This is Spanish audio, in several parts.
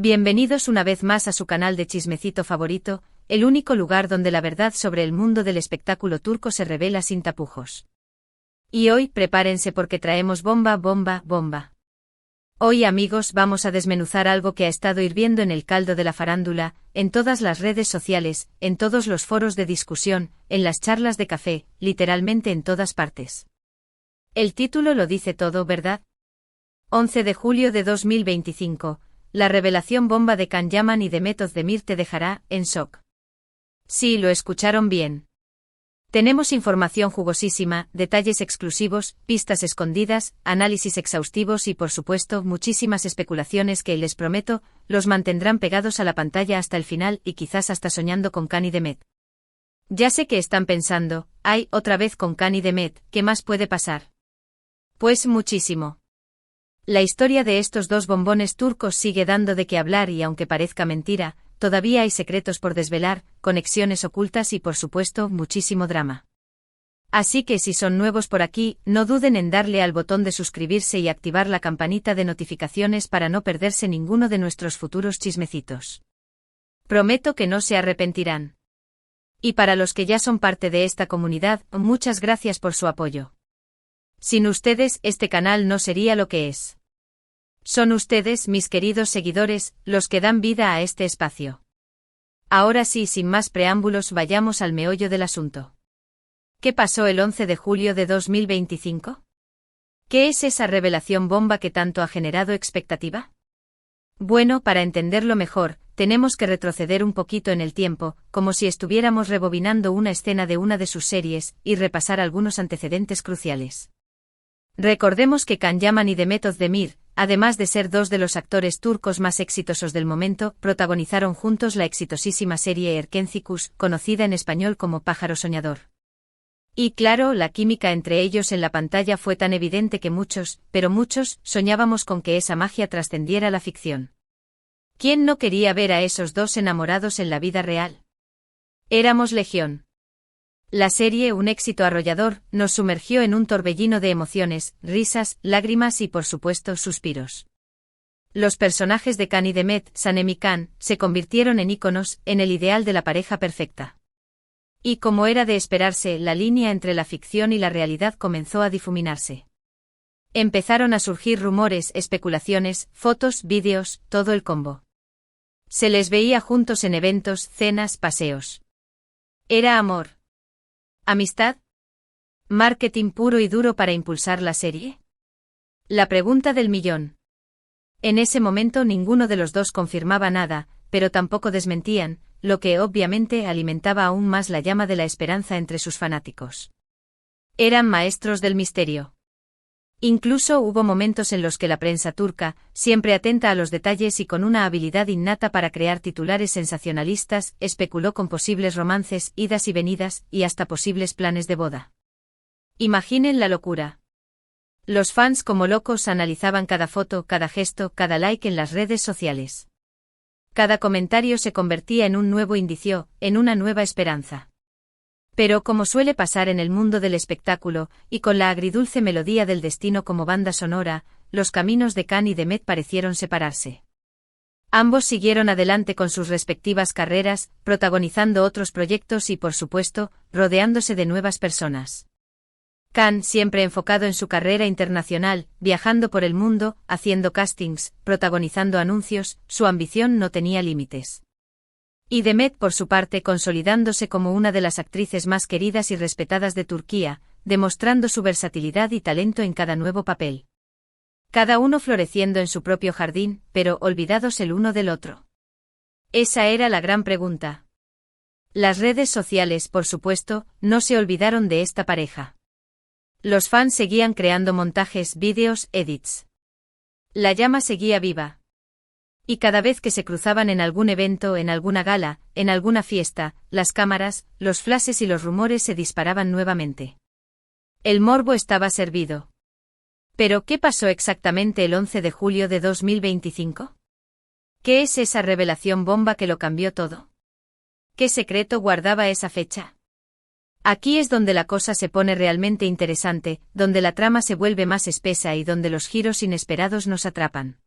Bienvenidos una vez más a su canal de chismecito favorito, el único lugar donde la verdad sobre el mundo del espectáculo turco se revela sin tapujos. Y hoy prepárense porque traemos bomba, bomba, bomba. Hoy amigos vamos a desmenuzar algo que ha estado hirviendo en el caldo de la farándula, en todas las redes sociales, en todos los foros de discusión, en las charlas de café, literalmente en todas partes. El título lo dice todo, ¿verdad? 11 de julio de 2025. La revelación bomba de Can Yaman y Demet Özdemir te dejará en shock. Sí, lo escucharon bien. Tenemos información jugosísima, detalles exclusivos, pistas escondidas, análisis exhaustivos y por supuesto muchísimas especulaciones que, les prometo, los mantendrán pegados a la pantalla hasta el final y quizás hasta soñando con Can y Demet. Ya sé que están pensando, ¡ay, otra vez con Can y Demet! ¿Qué más puede pasar? Pues muchísimo. La historia de estos dos bombones turcos sigue dando de qué hablar y aunque parezca mentira, todavía hay secretos por desvelar, conexiones ocultas y por supuesto muchísimo drama. Así que si son nuevos por aquí, no duden en darle al botón de suscribirse y activar la campanita de notificaciones para no perderse ninguno de nuestros futuros chismecitos. Prometo que no se arrepentirán. Y para los que ya son parte de esta comunidad, muchas gracias por su apoyo. Sin ustedes, este canal no sería lo que es. Son ustedes, mis queridos seguidores, los que dan vida a este espacio. Ahora sí, sin más preámbulos, vayamos al meollo del asunto. ¿Qué pasó el 11 de julio de 2025? ¿Qué es esa revelación bomba que tanto ha generado expectativa? Bueno, para entenderlo mejor, tenemos que retroceder un poquito en el tiempo, como si estuviéramos rebobinando una escena de una de sus series, y repasar algunos antecedentes cruciales. Recordemos que Can Yaman y Demet Özdemir, además de ser dos de los actores turcos más exitosos del momento, protagonizaron juntos la exitosísima serie Erkencikus, conocida en español como Pájaro Soñador. Y claro, la química entre ellos en la pantalla fue tan evidente que muchos, pero muchos, soñábamos con que esa magia trascendiera la ficción. ¿Quién no quería ver a esos dos enamorados en la vida real? Éramos legión. La serie, un éxito arrollador, nos sumergió en un torbellino de emociones, risas, lágrimas y por supuesto suspiros. Los personajes de Can y Demet, Sanem y Can, se convirtieron en íconos, en el ideal de la pareja perfecta. Y como era de esperarse, la línea entre la ficción y la realidad comenzó a difuminarse. Empezaron a surgir rumores, especulaciones, fotos, vídeos, todo el combo. Se les veía juntos en eventos, cenas, paseos. ¿Era amor? ¿Amistad? ¿Marketing puro y duro para impulsar la serie? La pregunta del millón. En ese momento ninguno de los dos confirmaba nada, pero tampoco desmentían, lo que obviamente alimentaba aún más la llama de la esperanza entre sus fanáticos. Eran maestros del misterio. Incluso hubo momentos en los que la prensa turca, siempre atenta a los detalles y con una habilidad innata para crear titulares sensacionalistas, especuló con posibles romances, idas y venidas, y hasta posibles planes de boda. Imaginen la locura. Los fans como locos analizaban cada foto, cada gesto, cada like en las redes sociales. Cada comentario se convertía en un nuevo indicio, en una nueva esperanza. Pero como suele pasar en el mundo del espectáculo, y con la agridulce melodía del destino como banda sonora, los caminos de Can y Demet parecieron separarse. Ambos siguieron adelante con sus respectivas carreras, protagonizando otros proyectos y por supuesto, rodeándose de nuevas personas. Can, siempre enfocado en su carrera internacional, viajando por el mundo, haciendo castings, protagonizando anuncios, su ambición no tenía límites. Y Demet por su parte consolidándose como una de las actrices más queridas y respetadas de Turquía, demostrando su versatilidad y talento en cada nuevo papel. Cada uno floreciendo en su propio jardín, pero olvidados el uno del otro. Esa era la gran pregunta. Las redes sociales, por supuesto, no se olvidaron de esta pareja. Los fans seguían creando montajes, vídeos, edits. La llama seguía viva. Y cada vez que se cruzaban en algún evento, en alguna gala, en alguna fiesta, las cámaras, los flashes y los rumores se disparaban nuevamente. El morbo estaba servido. ¿Pero qué pasó exactamente el 11 de julio de 2025? ¿Qué es esa revelación bomba que lo cambió todo? ¿Qué secreto guardaba esa fecha? Aquí es donde la cosa se pone realmente interesante, donde la trama se vuelve más espesa y donde los giros inesperados nos atrapan.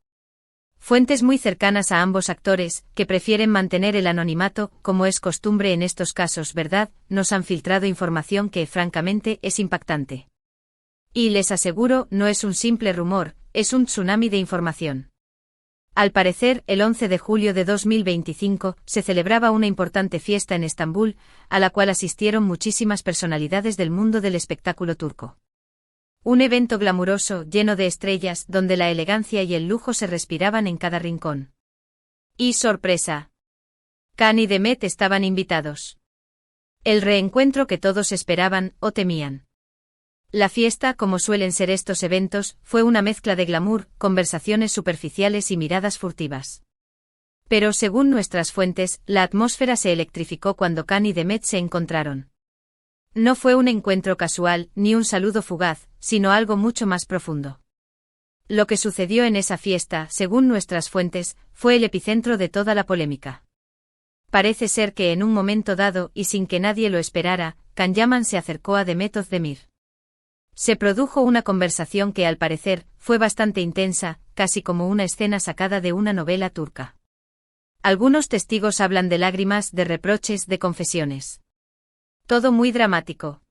Fuentes muy cercanas a ambos actores, que prefieren mantener el anonimato, como es costumbre en estos casos, ¿verdad?, nos han filtrado información que, francamente, es impactante. Y les aseguro, no es un simple rumor, es un tsunami de información. Al parecer, el 11 de julio de 2025, se celebraba una importante fiesta en Estambul, a la cual asistieron muchísimas personalidades del mundo del espectáculo turco. Un evento glamuroso, lleno de estrellas, donde la elegancia y el lujo se respiraban en cada rincón. Y sorpresa. Can y Demet estaban invitados. El reencuentro que todos esperaban, o temían. La fiesta, como suelen ser estos eventos, fue una mezcla de glamour, conversaciones superficiales y miradas furtivas. Pero según nuestras fuentes, la atmósfera se electrificó cuando Can y Demet se encontraron. No fue un encuentro casual, ni un saludo fugaz, sino algo mucho más profundo. Lo que sucedió en esa fiesta, según nuestras fuentes, fue el epicentro de toda la polémica. Parece ser que en un momento dado, y sin que nadie lo esperara, Can Yaman se acercó a Demet Özdemir. Se produjo una conversación que al parecer, fue bastante intensa, casi como una escena sacada de una novela turca. Algunos testigos hablan de lágrimas, de reproches, de confesiones. Todo muy dramático.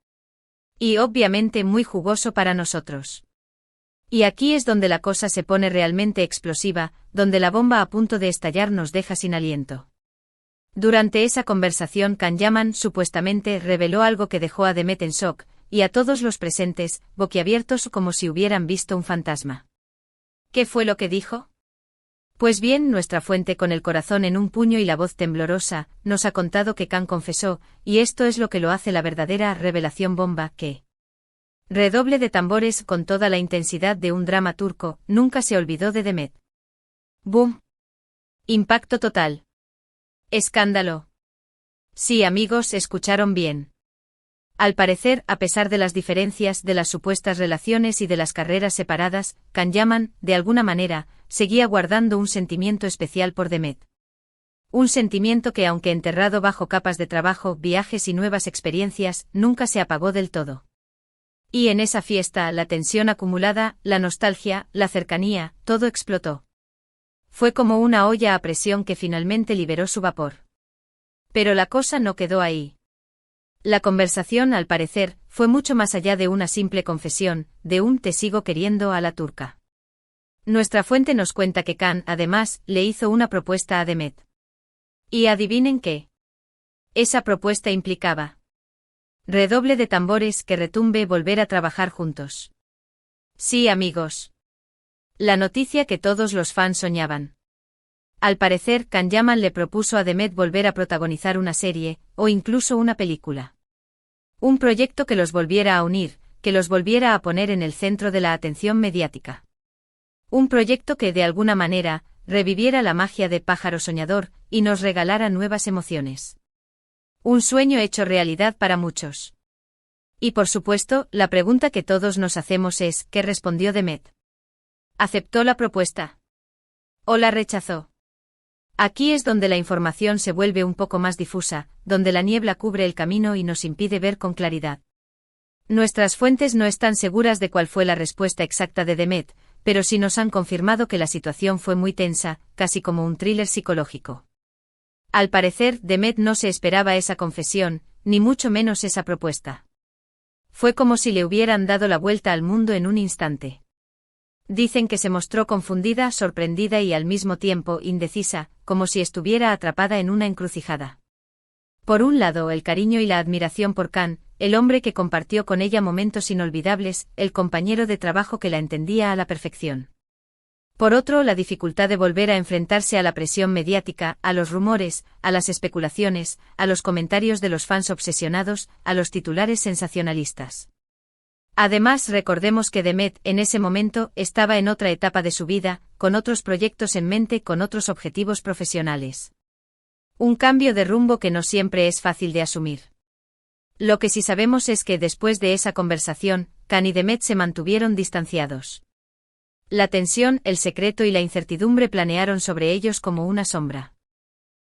Y obviamente muy jugoso para nosotros. Y aquí es donde la cosa se pone realmente explosiva, donde la bomba a punto de estallar nos deja sin aliento. Durante esa conversación Can Yaman supuestamente reveló algo que dejó a Demet en shock, y a todos los presentes, boquiabiertos como si hubieran visto un fantasma. ¿Qué fue lo que dijo? Pues bien, nuestra fuente con el corazón en un puño y la voz temblorosa, nos ha contado que Can confesó, y esto es lo que lo hace la verdadera revelación bomba, que redoble de tambores con toda la intensidad de un drama turco, nunca se olvidó de Demet. ¡Boom! Impacto total. Escándalo. Sí, amigos, escucharon bien. Al parecer, a pesar de las diferencias, de las supuestas relaciones y de las carreras separadas, Can Yaman, de alguna manera, seguía guardando un sentimiento especial por Demet. Un sentimiento que, aunque enterrado bajo capas de trabajo, viajes y nuevas experiencias, nunca se apagó del todo. Y en esa fiesta, la tensión acumulada, la nostalgia, la cercanía, todo explotó. Fue como una olla a presión que finalmente liberó su vapor. Pero la cosa no quedó ahí. La conversación, al parecer, fue mucho más allá de una simple confesión, de un "te sigo queriendo" a la turca. Nuestra fuente nos cuenta que Can, además, le hizo una propuesta a Demet. Y adivinen qué. Esa propuesta implicaba redoble de tambores, que retumbe, volver a trabajar juntos. Sí, amigos. La noticia que todos los fans soñaban. Al parecer, Can Yaman le propuso a Demet volver a protagonizar una serie, o incluso una película. Un proyecto que los volviera a unir, que los volviera a poner en el centro de la atención mediática. Un proyecto que, de alguna manera, reviviera la magia de Pájaro Soñador, y nos regalara nuevas emociones. Un sueño hecho realidad para muchos. Y por supuesto, la pregunta que todos nos hacemos es, ¿qué respondió Demet? ¿Aceptó la propuesta? ¿O la rechazó? Aquí es donde la información se vuelve un poco más difusa, donde la niebla cubre el camino y nos impide ver con claridad. Nuestras fuentes no están seguras de cuál fue la respuesta exacta de Demet, pero sí nos han confirmado que la situación fue muy tensa, casi como un thriller psicológico. Al parecer, Demet no se esperaba esa confesión, ni mucho menos esa propuesta. Fue como si le hubieran dado la vuelta al mundo en un instante. Dicen que se mostró confundida, sorprendida y al mismo tiempo indecisa, como si estuviera atrapada en una encrucijada. Por un lado, el cariño y la admiración por Can, el hombre que compartió con ella momentos inolvidables, el compañero de trabajo que la entendía a la perfección. Por otro, la dificultad de volver a enfrentarse a la presión mediática, a los rumores, a las especulaciones, a los comentarios de los fans obsesionados, a los titulares sensacionalistas. Además, recordemos que Demet, en ese momento, estaba en otra etapa de su vida, con otros proyectos en mente, con otros objetivos profesionales. Un cambio de rumbo que no siempre es fácil de asumir. Lo que sí sabemos es que después de esa conversación, Can y Demet se mantuvieron distanciados. La tensión, el secreto y la incertidumbre planearon sobre ellos como una sombra.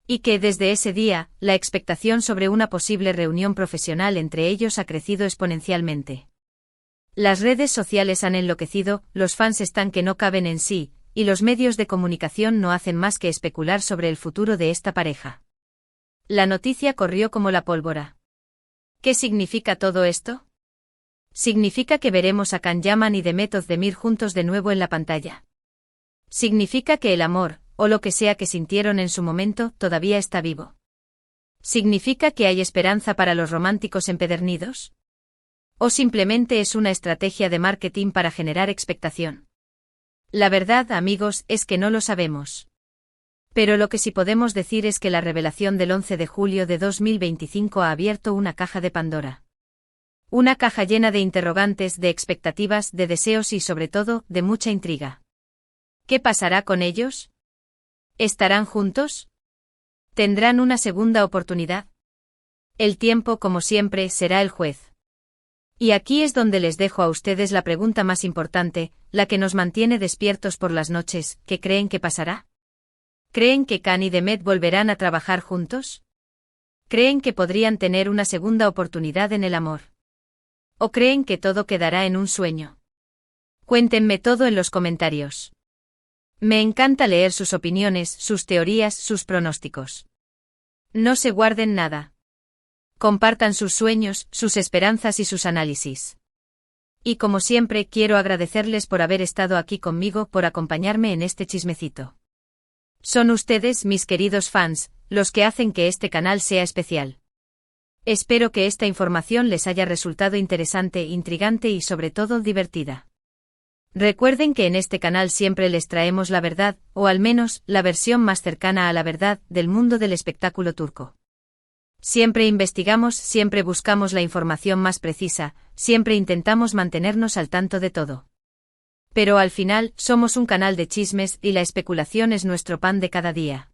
Y que desde ese día, la expectación sobre una posible reunión profesional entre ellos ha crecido exponencialmente. Las redes sociales han enloquecido, los fans están que no caben en sí, y los medios de comunicación no hacen más que especular sobre el futuro de esta pareja. La noticia corrió como la pólvora. ¿Qué significa todo esto? Significa que veremos a Can Yaman y Demet Özdemir juntos de nuevo en la pantalla. Significa que el amor, o lo que sea que sintieron en su momento, todavía está vivo. ¿Significa que hay esperanza para los románticos empedernidos? ¿O simplemente es una estrategia de marketing para generar expectación? La verdad, amigos, es que no lo sabemos. Pero lo que sí podemos decir es que la revelación del 11 de julio de 2025 ha abierto una caja de Pandora. Una caja llena de interrogantes, de expectativas, de deseos y sobre todo, de mucha intriga. ¿Qué pasará con ellos? ¿Estarán juntos? ¿Tendrán una segunda oportunidad? El tiempo, como siempre, será el juez. Y aquí es donde les dejo a ustedes la pregunta más importante, la que nos mantiene despiertos por las noches. ¿Qué creen que pasará? ¿Creen que Can y Demet volverán a trabajar juntos? ¿Creen que podrían tener una segunda oportunidad en el amor? ¿O creen que todo quedará en un sueño? Cuéntenme todo en los comentarios. Me encanta leer sus opiniones, sus teorías, sus pronósticos. No se guarden nada. Compartan sus sueños, sus esperanzas y sus análisis. Y como siempre, quiero agradecerles por haber estado aquí conmigo, por acompañarme en este chismecito. Son ustedes, mis queridos fans, los que hacen que este canal sea especial. Espero que esta información les haya resultado interesante, intrigante y sobre todo divertida. Recuerden que en este canal siempre les traemos la verdad, o al menos, la versión más cercana a la verdad, del mundo del espectáculo turco. Siempre investigamos, siempre buscamos la información más precisa, siempre intentamos mantenernos al tanto de todo. Pero al final, somos un canal de chismes y la especulación es nuestro pan de cada día.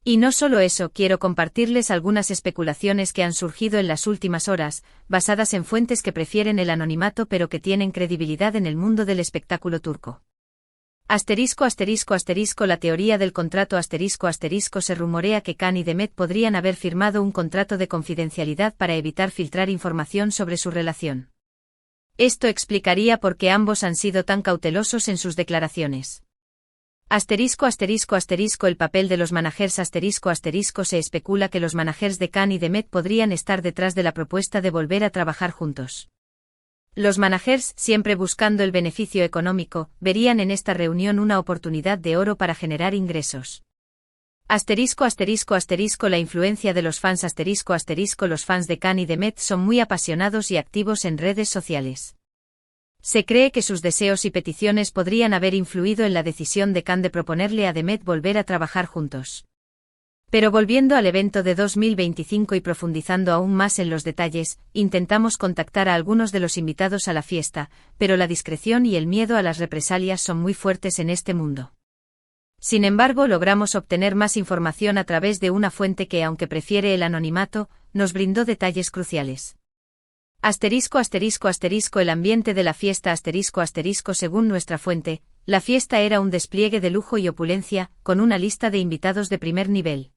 Y no solo eso, quiero compartirles algunas especulaciones que han surgido en las últimas horas, basadas en fuentes que prefieren el anonimato pero que tienen credibilidad en el mundo del espectáculo turco. Asterisco asterisco asterisco la teoría del contrato asterisco asterisco se rumorea que Can y Demet podrían haber firmado un contrato de confidencialidad para evitar filtrar información sobre su relación. Esto explicaría por qué ambos han sido tan cautelosos en sus declaraciones. Asterisco asterisco asterisco el papel de los managers asterisco asterisco se especula que los managers de Can y Demet podrían estar detrás de la propuesta de volver a trabajar juntos. Los managers, siempre buscando el beneficio económico, verían en esta reunión una oportunidad de oro para generar ingresos. Asterisco asterisco asterisco la influencia de los fans asterisco asterisco los fans de Can y Demet son muy apasionados y activos en redes sociales. Se cree que sus deseos y peticiones podrían haber influido en la decisión de Can de proponerle a Demet volver a trabajar juntos. Pero volviendo al evento de 2025 y profundizando aún más en los detalles, intentamos contactar a algunos de los invitados a la fiesta, pero la discreción y el miedo a las represalias son muy fuertes en este mundo. Sin embargo, logramos obtener más información a través de una fuente que, aunque prefiere el anonimato, nos brindó detalles cruciales. Asterisco asterisco asterisco el ambiente de la fiesta asterisco asterisco según nuestra fuente, la fiesta era un despliegue de lujo y opulencia, con una lista de invitados de primer nivel.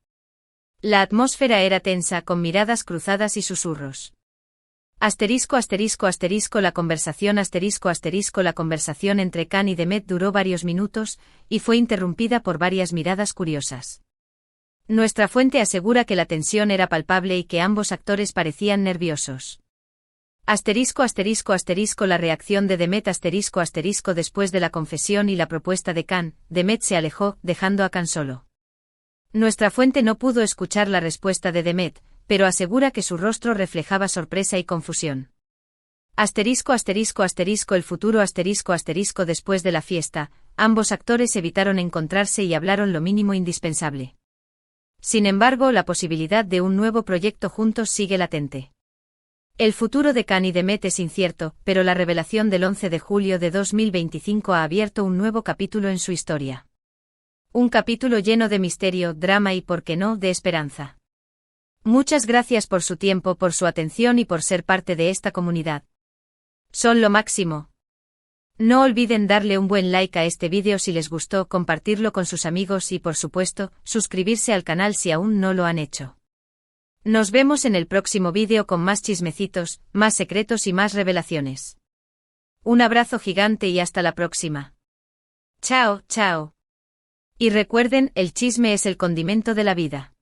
La atmósfera era tensa, con miradas cruzadas y susurros. Asterisco asterisco asterisco la conversación asterisco asterisco la conversación entre Can y Demet duró varios minutos, y fue interrumpida por varias miradas curiosas. Nuestra fuente asegura que la tensión era palpable y que ambos actores parecían nerviosos. Asterisco asterisco asterisco la reacción de Demet asterisco asterisco después de la confesión y la propuesta de Can, Demet se alejó, dejando a Can solo. Nuestra fuente no pudo escuchar la respuesta de Demet, pero asegura que su rostro reflejaba sorpresa y confusión. Asterisco asterisco asterisco el futuro asterisco asterisco después de la fiesta, ambos actores evitaron encontrarse y hablaron lo mínimo indispensable. Sin embargo, la posibilidad de un nuevo proyecto juntos sigue latente. El futuro de Can y Demet es incierto, pero la revelación del 11 de julio de 2025 ha abierto un nuevo capítulo en su historia. Un capítulo lleno de misterio, drama y, por qué no, de esperanza. Muchas gracias por su tiempo, por su atención y por ser parte de esta comunidad. Son lo máximo. No olviden darle un buen like a este vídeo si les gustó, compartirlo con sus amigos y, por supuesto, suscribirse al canal si aún no lo han hecho. Nos vemos en el próximo vídeo con más chismecitos, más secretos y más revelaciones. Un abrazo gigante y hasta la próxima. Chao, chao. Y recuerden, el chisme es el condimento de la vida.